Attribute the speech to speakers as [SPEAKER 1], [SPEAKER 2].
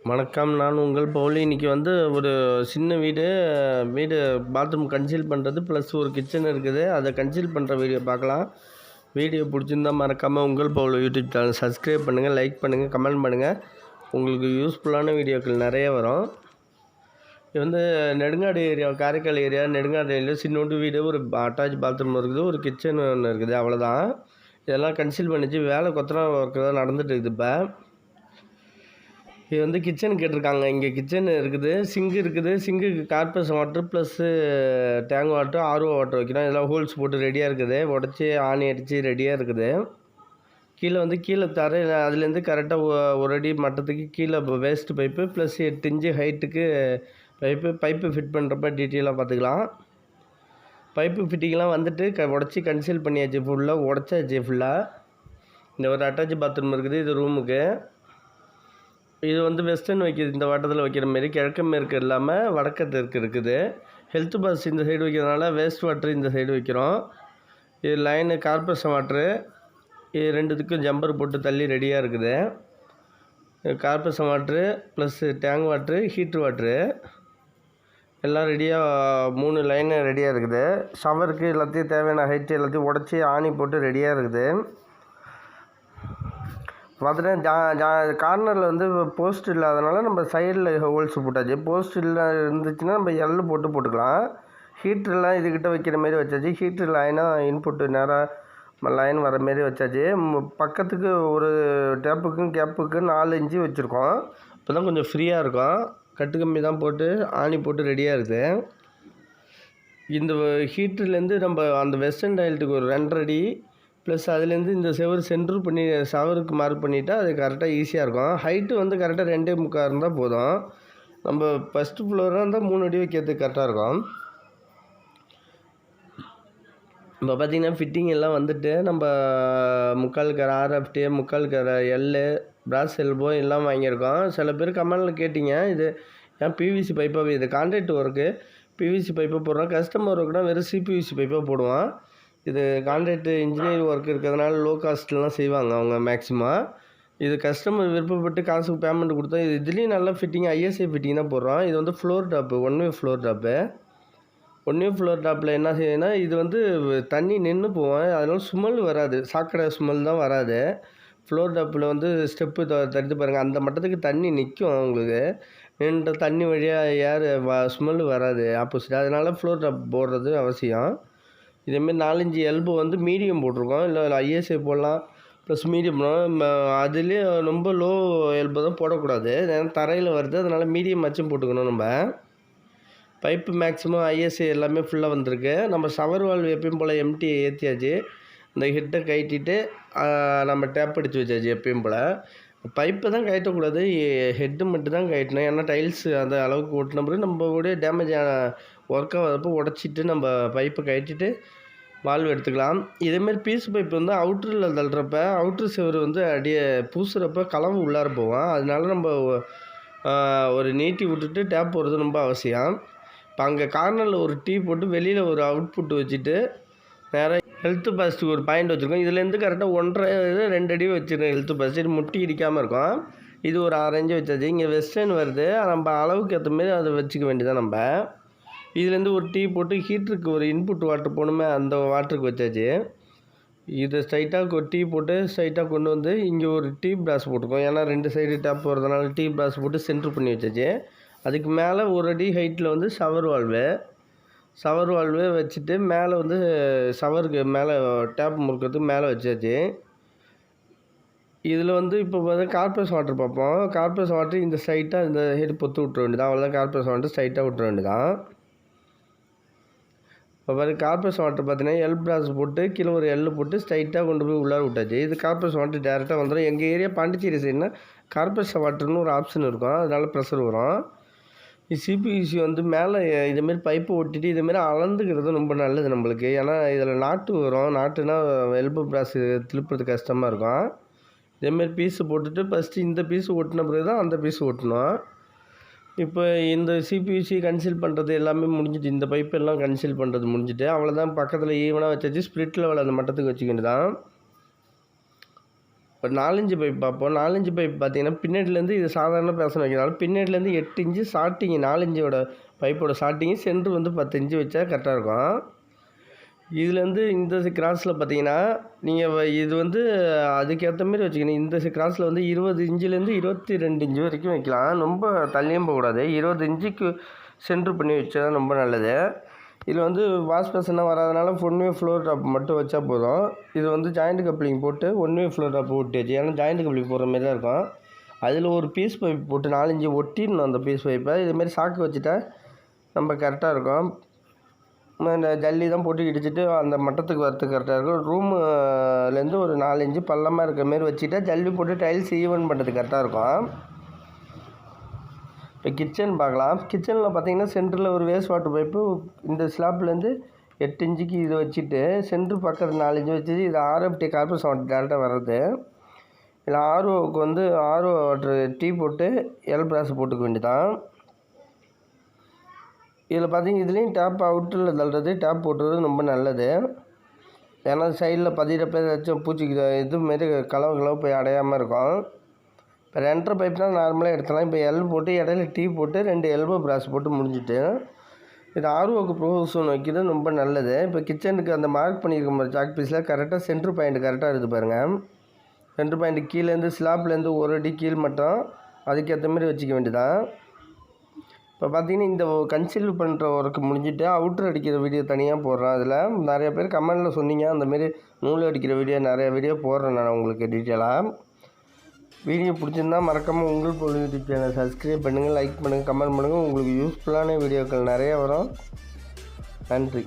[SPEAKER 1] வணக்கம். நான் உங்கள் பவுலி. இன்றைக்கி ஒரு சின்ன வீடு பாத்ரூம் கன்சீல் பண்ணுறது ப்ளஸ் ஒரு கிச்சன் இருக்குது. அதை கன்சீல் பண்ணுற வீடியோ பார்க்கலாம். வீடியோ பிடிச்சிருந்தால் மறக்காமல் உங்கள் பவுலி யூடியூப் சேனல் சப்ஸ்கிரைப் பண்ணுங்கள், லைக் பண்ணுங்கள், கமெண்ட் பண்ணுங்கள். உங்களுக்கு யூஸ்ஃபுல்லான வீடியோக்கள் நிறைய வரும். இது நெடுங்காடு ஏரியா, காரைக்கால் ஏரியா நெடுங்காடு ஏரியாவில் சின்னோண்டு வீடு, ஒரு அட்டாச் பாத்ரூம் இருக்குது, ஒரு கிச்சன் ஒன்று இருக்குது. அவ்வளோதான். இதெல்லாம் கன்சீல் பண்ணிச்சு வேலை கொத்தனா ஒர்க்கு தான் நடந்துட்டு இருக்குது. இப்போ இது கிச்சன் கேட்டிருக்காங்க. இங்கே கிச்சன் இருக்குது, சிங்கு இருக்குது. சிங்குக்கு கார்பஸ் water plus tank water, RO water வைக்கணும். இதெல்லாம் ஹோல்ஸ் போட்டு ரெடியாக இருக்குது. உடச்சி ஆணி அடித்து ரெடியாக இருக்குது. கீழே தர அதுலேருந்து கரெக்டாக ஒரு அடி மட்டத்துக்கு கீழே வேஸ்ட்டு பைப்பு ப்ளஸ் 8 இன்ச்சு ஹைட்டுக்கு பைப்பு ஃபிட் பண்ணுறப்ப டீட்டெயிலாக பார்த்துக்கலாம். பைப்பு ஃபிட்டிங்லாம் உடச்சி கன்சீல் பண்ணியாச்சு. ஃபுல்லாக உடச்சாச்சு. ஃபுல்லாக இந்த ஒரு அட்டாச் பாத்ரூம் இருக்குது. இது ரூமுக்கு. இது வெஸ்டர்ன் வைக்கிது, இந்த வாட்டத்தில் வைக்கிற மாரி. கிழக்கு மேற்கு இல்லாமல் வடக்கு தெற்கு இருக்குது. ஹெல்த் பாஸ் இந்த சைடு வைக்கிறதுனால வேஸ்ட் வாட்ரு இந்த சைடு வைக்கிறோம். இது லைனு கார்பரேஷன் வாட்ரு. இது ரெண்டுத்துக்கும் ஜம்பர் போட்டு தள்ளி ரெடியாக இருக்குது. Corporation water plus tank water, heater water எல்லாம் ரெடியாக 3 லைனு ரெடியாக இருக்குது. ஷவருக்கு எல்லாத்தையும் தேவையான ஹைட்டு எல்லாத்தையும் உடச்சி ஆணி போட்டு ரெடியாக இருக்குது. பார்த்துட்டா கார்னரில் போஸ்ட் இல்லாதனால நம்ம சைடில் ஹோல்ஸ் போட்டாச்சு. போஸ்ட் இல்லை இருந்துச்சுன்னா நம்ம எள்ளு போட்டுக்கலாம். ஹீட்ருலாம் இதுக்கிட்ட வைக்கிற மாரி வச்சாச்சு. ஹீட்ரு லைனாக இன்புட்டு நேராக லைன் வர மாரி வச்சாச்சு. பக்கத்துக்கு ஒரு டேப்புக்கும் கேப்புக்கு 4 இன்ச்சு வச்சுருக்கோம். இப்போ தான் கொஞ்சம் ஃப்ரீயாக இருக்கும். கட்டு கம்பி தான் போட்டு ஆணி போட்டு ரெடியாக இருக்குது. இந்த ஹீட்ருலேருந்து நம்ம அந்த வெஸ்டர்ன் டைல்ட்டுக்கு ஒரு 2.5 அடி ப்ளஸ் அதுலேருந்து இந்த செவரு சென்ட்ரு பண்ணி ஷவருக்கு மார்க் பண்ணிட்டா அது கரெக்டாக ஈஸியாக இருக்கும். ஹைட்டு கரெக்டாக 2.25 இருந்தால் போதும். நம்ம ஃபஸ்ட்டு ஃப்ளோராக இருந்தால் 3 அடி வைக்கிறதுக்கு கரெக்டாக இருக்கும். இப்போ பார்த்திங்கன்னா ஃபிட்டிங் எல்லாம் நம்ம 3/4 கரை RFT, 3/4 கரை எல்லு, பிராஸ் எல்போ எல்லாம் வாங்கியிருக்கோம். சில பேர் கமெண்டில் கேட்டிங்க, இது ஏன் PVC பைப்பாக, இது கான்ட்ராக்ட் ஒர்க்கு PVC பைப்பாக போடுறோம். கஸ்டமர் ஒர்க்குனா வெறும் CPVC பைப்பாக போடுவோம். இது கான்ட்ராக்ட் இன்ஜினியரிங் ஒர்க் இருக்கிறதுனால லோ காஸ்ட்லாம் செய்வாங்க அவங்க மேக்ஸிமம். இது கஸ்டமர் விருப்பப்பட்டு காசுக்கு பேமெண்ட் கொடுத்தா இதுலேயும் நல்லா ஃபிட்டிங் ISI ஃபிட்டிங் தான் போடுறோம். இது ஃப்ளோர் டாப்பு, 1 வே ஃப்ளோர் டாப்பு. 1 வே ஃப்ளோர் டாப்பில் என்ன செய்யணும்னா, இது தண்ணி நின்று போவோம். அதனால ஸ்மெல் வராது, சாக்கடை ஸ்மெல் தான் வராது. ஃப்ளோர் டாப்பில் ஸ்டெப்பு தடுத்து பாருங்கள், அந்த மட்டத்துக்கு தண்ணி நிற்கும். உங்களுக்கு நின்ற தண்ணி வழியாக ஏர் ஸ்மெல் வராது ஆப்போசிட். அதனால் ஃப்ளோர் டாப் போடுறது அவசியம். இதேமாரி 4 இன்ச்சு எல்போ மீடியம் போட்டிருக்கோம். இல்லை ISI போடலாம் ப்ளஸ் மீடியம் போடலாம். அதுலேயே ரொம்ப லோ எல்போ தான் போடக்கூடாது, ஏன்னா தரையில் வருது. அதனால் மீடியம் வச்சும் போட்டுக்கணும். நம்ம பைப்பு மேக்ஸிமம் ISI எல்லாமே ஃபுல்லாக வந்திருக்கு. நம்ம ஷவர் வால்வு எப்பயும் போல் எம்டி ஏற்றியாச்சு. இந்த ஹெட்டை கட்டிட்டு நம்ம டேப் அடித்து வச்சாச்சு. எப்பயும் போல் பைப்பை தான் கட்டக்கூடாது, ஹெட்டு மட்டும் தான் கட்டணும். ஏன்னா டைல்ஸ் அந்த அளவுக்கு ஓட்டின பிறகு நம்ம கூட டேமேஜ் ஆன ஒர்க்காக வரப்போ உடச்சிட்டு நம்ம பைப்பை கட்டிட்டு வால்வு எடுத்துக்கலாம். இதேமாரி பீஸ் பைப்பு அவுட்டரில் தள்ளுறப்ப அவுட்ரு செவரு அடியே பூசுகிறப்ப கலவு உள்ளார போவோம். அதனால நம்ம ஒரு நீட்டி விட்டுட்டு டேப் போடுறது ரொம்ப அவசியம். இப்போ அங்கே கார்னரில் ஒரு டீ போட்டு வெளியில் ஒரு அவுட்புட் வச்சுட்டு நேராக ஹெல்த் பாஸ்ட்டுக்கு ஒரு பாயிண்ட் வச்சுருக்கோம். இதுலேருந்து கரெக்டாக 1.5 2 அடி வச்சுருக்கோம். ஹெல்த் பாஸ்ட் இது முட்டி இடிக்காமல் இருக்கும். இது ஒரு 6 இன்ச்சு வச்சாச்சு. இங்கே வெஸ்டர்ன் வருது, நம்ம அளவுக்கு ஏற்ற மாரி அதை வச்சுக்க வேண்டியதான். நம்ம இதுலேருந்து ஒரு டீ போட்டு ஹீட்டருக்கு ஒரு இன்புட் வாட்டர் போகணுமே, அந்த வாட்டருக்கு வச்சாச்சு. இதை ஸ்ட்ரைட்டாக ஒரு டீ போட்டு ஸ்ட்ரைட்டாக கொண்டு இங்கே ஒரு டீ பிராஸ் போட்டுருக்கோம். ஏன்னா 2 சைடு டேப் போகிறதுனால டீ பிராஸ் போட்டு சென்ட்ரு பண்ணி வச்சாச்சு. அதுக்கு மேலே 1 அடி ஹைட்டில் ஷவர் வால்வு வச்சுட்டு மேலே ஷவருக்கு மேலே டேப் முறுக்கிறதுக்கு மேலே வச்சாச்சு. இதில் இப்போ கார்பரேஷன் வாட்டர் பார்ப்போம். கார்பரேஷன் வாட்டர் இந்த ஸ்ட்ரைட்டாக இந்த ஹெட் பொத்து விட்டுற வேண்டியதான். அவ்வளோதான். கார்பரேஷன் வாட்டர் ஸ்ட்ரைட்டாக விட்டுற வேண்டியதான். இப்போ கார்பரேஷன் வாட்டர் பார்த்தீங்கன்னா எல் பிராஸ் போட்டு கீழே ஒரு எல் போட்டு ஸ்ட்ரைட்டாக கொண்டு போய் உள்ளார விட்டாச்சு. இது கார்பரேஷன் வாட்டர் டேரெக்டாக வந்துடும். எங்கள் ஏரியா பாண்டிச்சேரி சைடுனா கார்பரேஷன் வாட்டர்னு ஒரு ஆப்ஷன் இருக்கும், அதனால் ப்ரெஷர் வரும். CPVC மேலே இதேமாரி பைப்பு ஒட்டிட்டு இதேமாரி அளந்துக்கிறது ரொம்ப நல்லது நம்மளுக்கு. ஏன்னா இதில் நாட்டு வரும். நாட்டுனா எல்போ பிராஸ் திருப்புறது கஷ்டமாக இருக்கும். இதேமாரி பீஸு போட்டுட்டு ஃபஸ்ட்டு இந்த பீஸு ஒட்டின பிறகு தான் அந்த பீஸு ஒட்டணும். இப்போ இந்த CPVC கன்சீல் பண்ணுறது எல்லாமே முடிஞ்சிட்டு, இந்த பைப்பு எல்லாம் கன்சீல் பண்ணுறது முடிஞ்சிட்டு, அவ்வளோதான். பக்கத்தில் ஈவனாக வச்சாச்சு. ஸ்ப்ளிட் லெவல் அந்த மட்டத்துக்கு வச்சுக்கிட்டு தான் ஒரு 4-5 பைப் பார்ப்போம். 4-5 பைப் பார்த்தீங்கன்னா பின்னாடிலேருந்து இது சாதாரண பேசன் வைக்கிறனால பின்னாடிலேருந்து 8 இன்ச்சு ஸ்டார்டிங்கு 4-5ஓட பைப்போட ஸ்டார்டிங்கு சென்ட்ரு வந்து 10 இன்ச்சு வச்சா கரெக்டாக இருக்கும். இதுலேருந்து இந்த கிராஸில் பார்த்தீங்கன்னா நீங்கள் இது வந்து அதுக்கேற்ற மாரி வச்சுக்கணும். இந்த கிராஸில் வந்து 20 இன்ச்சுலேருந்து 22 இன்ச்சு வரைக்கும் வைக்கலாம். ரொம்ப தள்ளியும் போகக்கூடாது. 20 இன்ச்சுக்கு சென்ட்ரு பண்ணி வச்சா ரொம்ப நல்லது. இதில் வந்து வாஷ் பேசனாக வராதனால ஒன் வே ஃப்ளோர் டாப் மட்டும் வச்சா போதும். இது வந்து ஜாயிண்ட் கப்ளிங் போட்டு ஒன் வே ஃப்ளோர் டாப் ஒட்டியாச்சு. ஏன்னா ஜாயிண்ட் கப்ளிங் போடுற மாரி தான் இருக்கும். அதில் ஒரு பீஸ் பைப் போட்டு 4 இன்ச்சு ஒட்டிடணும் அந்த பீஸ் பைப்பை. இதுமாரி சாக்கு வச்சுட்டா நம்ம கரெக்டாக இருக்கும். இந்த ஜல்லி தான் போட்டு இடிச்சிட்டு அந்த மட்டத்துக்கு வரத்துக்கு கரெக்டாக இருக்கும். ரூமுலேருந்து ஒரு 4 இன்ச்சு பள்ளமாக இருக்கிற மாரி வச்சுட்டா ஜல்லி போட்டு டைல்ஸ் ஈவன் பண்ணுறதுக்கு கரெக்டாக இருக்கும். இப்போ கிச்சன் பார்க்கலாம். கிச்சனில் பார்த்தீங்கன்னா சென்டரில் ஒரு வேஸ்ட் வாட்டர் பைப்பு இந்த ஸ்லாப்லேருந்து 8 இன்ச்சுக்கு இது வச்சுட்டு சென்ட்ரு பக்கத்தில் 4 இன்ச்சு வச்சு இது ஆர்எஃப்டி கார்பஸ் வாட்டர் டேரெக்டாக வர்றது. இதில் ஆர்ஓவுக்கு வந்து ஆர்ஓ வாட்டர் டீ போட்டு பிராஸ் போட்டுக்க வேண்டியதான். இதில் பார்த்தீங்கன்னா இதுலேயும் டேப் அவுட்டில் தள்ளுறது டேப் போட்டுறது ரொம்ப நல்லது. ஏன்னா சைடில் பதிகிறப்ப ஏதாச்சும் பூச்சிக்கு இதுமாரி கலவு போய் அடையாமல் இருக்கும். இப்போ 2.5 பைப்னால் நார்மலாக எடுத்துலாம். இப்போ போட்டு இடையில டீ போட்டு 2 எல்போ பிராஸ் போட்டு முடிஞ்சுட்டு இது ஆர்ஓக்கு ப்ரோசன் வைக்கிறது ரொம்ப நல்லது. இப்போ கிச்சனுக்கு அந்த மார்க் பண்ணியிருக்க மாதிரி சாக் பீஸில் கரெக்டாக சென்ட்ரு பாயிண்ட் கரெக்டாக இருக்குது பாருங்கள். சென்ட்ரு பாயிண்ட் கீழேருந்து ஸ்லாப்லேருந்து ஒரு அடி கீழ் மட்டும் அதுக்கேற்ற மாதிரி வச்சுக்க வேண்டியதான். இப்போ பார்த்தீங்கன்னா இந்த கன்சீல் பண்ணுற ஒர்க்கு முடிஞ்சுட்டு அவுட்ரு அடிக்கிற வீடியோ தனியாக போடுறேன். அதில் நிறைய பேர் கமெண்டில் சொன்னீங்க அந்தமாரி நூல் அடிக்கிற வீடியோ நிறைய வீடியோ போடுறேன் நான் உங்களுக்கு டீட்டெயிலாக. வீடியோ பிடிச்சிருந்தா மறக்காமல் உங்கள் பொழுது யூடியூப் சேனலை சப்ஸ்கிரைப் பண்ணுங்கள், லைக் பண்ணுங்கள், கமெண்ட் பண்ணுங்கள். உங்களுக்கு யூஸ்ஃபுல்லான வீடியோக்கள் நிறையா வரும். நன்றி.